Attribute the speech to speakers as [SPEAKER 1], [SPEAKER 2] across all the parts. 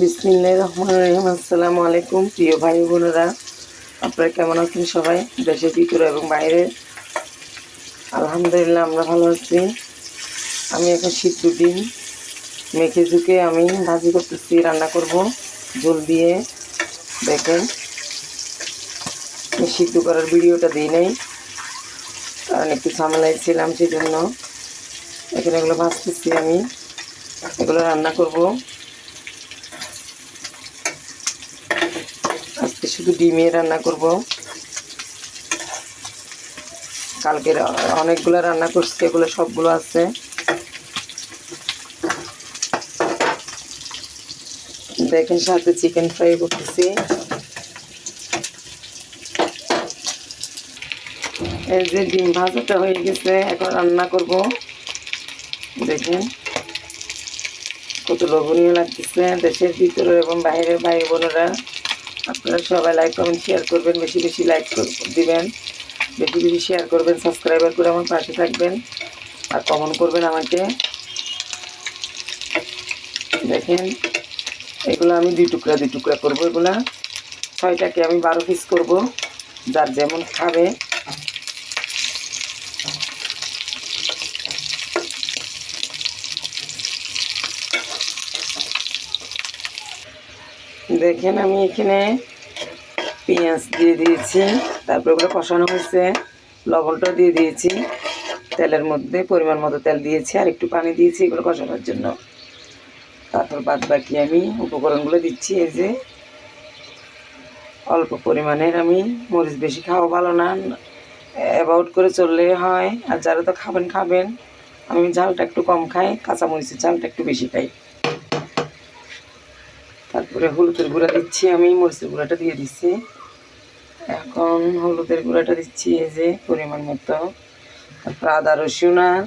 [SPEAKER 1] বিসমিল্লাহির রহমানির রহিম। আসসালামু আলাইকুম প্রিয় ভাই বোনেরা, আপনারা কেমন আছেন সবাই? দেশের ভিতরে এবং বাইরে আলহামদুলিল্লাহ আমরা ভালো আছি। আমি এখন সিদ্ধ ডিম মেখে ঝুঁকে আমি ভাজি করতেছি, রান্না করব ঝোল দিয়ে। দেখেন, আমি সিদ্ধ করার ভিডিওটা দিই নাই, কারণ একটু ঝামেলায় ছিলাম, সেই জন্য এখানে এগুলো ভাজতেছি। আমি এগুলো রান্না করব। আজকে শুধু ডিমে রান্না করব। কালকের অনেকগুলো রান্না করছি, এগুলো সবগুলো আছে। দেখেন, সাথে চিকেন ফ্রাই করতেছি। এই যে ডিম ভাজাটা হয়ে গেছে, এখন রান্না করব। দেখেন কত লোভনীয় লাগতেছে। দেশের ভিতরে এবং বাইরের ভাই বোনেরা, আপনারা সবাই লাইক কমেন্ট শেয়ার করবেন, বেশি বেশি লাইক দিবেন, বেশি বেশি শেয়ার করবেন, সাবস্ক্রাইবার করে আমার পাশে থাকবেন আর কমেন্ট করবেন আমাকে। দেখেন, এগুলো আমি দুই টুকরা করবো। এগুলা 6টাকে আমি 12 পিস করব, যার যেমন খাবে। দেখেন, আমি এখানে পেঁয়াজ দিয়ে দিয়েছি, তারপর ওগুলো কষানো হয়েছে, লবণটাও দিয়ে দিয়েছি। তেলের মধ্যে পরিমাণ মতো তেল দিয়েছি, আর একটু পানি দিয়েছি এগুলো কষানোর জন্য। তারপর বাদ বাকি আমি উপকরণগুলো দিচ্ছি। এই যে অল্প পরিমাণের, আমি মরিচ বেশি খাওয়া ভালো না, অ্যাভয়েড করে চললে হয়। আর যারা তো খাবেন, আমি ঝালটা একটু কম খাই, কাঁচামরিচের ঝালটা একটু বেশি খাই। তারপরে হলুদের গুঁড়া দিচ্ছি, আমি মরিচের গুঁড়াটা দিয়ে দিচ্ছি। এখন হলুদের গুঁড়াটা দিচ্ছি এই যে পরিমাণ মতো। তারপর আদা রসুন আর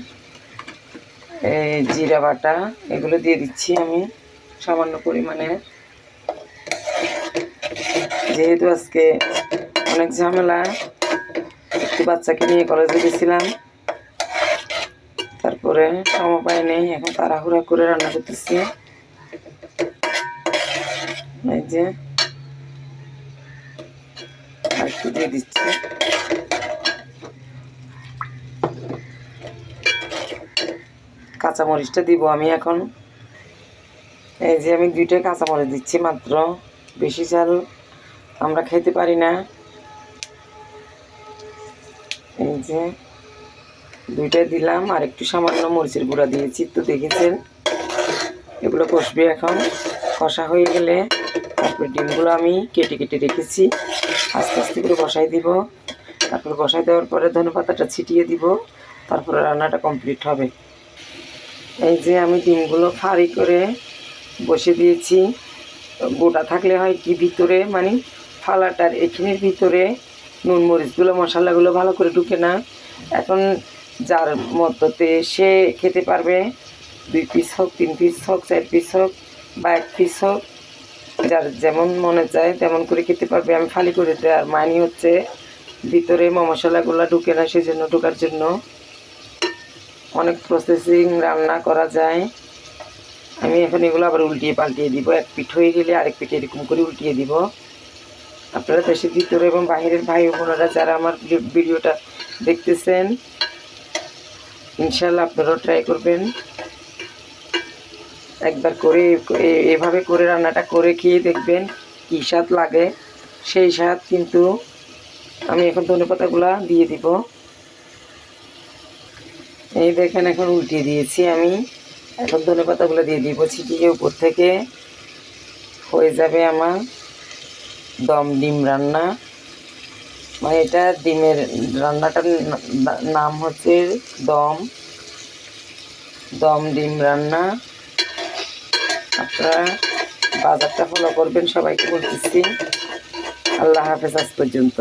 [SPEAKER 1] জিরা বাটা এগুলো দিয়ে দিচ্ছি আমি সামান্য পরিমাণে। যেহেতু আজকে অনেক ঝামেলা, একটু বাচ্চাকে নিয়ে কলেজে গেছিলাম, তারপরে সময় পাই নেই, এখন তাড়াহুড়া করে রান্না করতেছি। এই যে আর একটু দিয়ে দিচ্ছি। কাঁচামরিচটা দিব আমি এখন। এই যে আমি 2টা কাঁচামরিচ দিচ্ছি মাত্র, বেশি ঝাল আমরা খেতে পারি না। এই যে 2টা দিলাম, আর একটু সামান্য মরিচের গুঁড়া দিয়েছি, তো দেখেছেন। এগুলো কষবে এখন। কষা হয়ে গেলে তারপরে ডিমগুলো আমি কেটে কেটে রেখেছি, আস্তে আস্তে করে বসাই দিব। তারপরে বসাই দেওয়ার পরে ধনেপাতাটা ছিটিয়ে দিব, তারপরে রান্নাটা কমপ্লিট হবে। এই যে আমি ডিমগুলো ফাড়ি করে বসে দিয়েছি। গোটা থাকলে হয় কি, ভিতরে মানে ফালাটার এখানের ভিতরে নুন মরিচগুলো মশলাগুলো ভালো করে ঢুকে না। এখন যার মতোতে সে খেতে পারবে, 2 পিস হোক, 3 পিস হোক, 4 পিস হোক বা 1 পিস হোক, যার যেমন মনে চায় তেমন করে খেতে পারবে। আমি ফালি করে দিই। আর মানি হচ্ছে ভিতরে মশলাগুলো ঢুকে না, সেই জন্য ঢোকার জন্য অনেক প্রসেসিং রান্না করা যায়। আমি এখন এগুলো আবার উল্টিয়ে পাল্টিয়ে দিব, এক পিঠ হয়ে গেলে আরেক পিঠ এরকম করে উল্টিয়ে দিব। আপনারা দেশের ভিতরে এবং বাইরের ভাই বোনেরা যারা আমার ভিডিওটা দেখতেছেন, ইনশাল্লাহ আপনারাও ট্রাই করবেন। একবার করে এভাবে করে রান্নাটা করে খেয়ে দেখবেন কী স্বাদ লাগে। সেই স্বাদ কিন্তু। আমি এখন ধনেপাতাগুলো দিয়ে দিব। এই দেখেন, এখন উল্টিয়ে দিয়েছি আমি। এখন ধনেপাতাগুলো দিয়ে দিব ছিটিয়ে উপর থেকে। হয়ে যাবে আমার দম ডিম রান্না। মানে এটা ডিমের রান্নাটার নাম হচ্ছে দম ডিম রান্না। আপনারা বাজারটা ফলো করবেন, সবাইকে বলতেছি। আল্লাহ হাফেজ, আজ পর্যন্ত।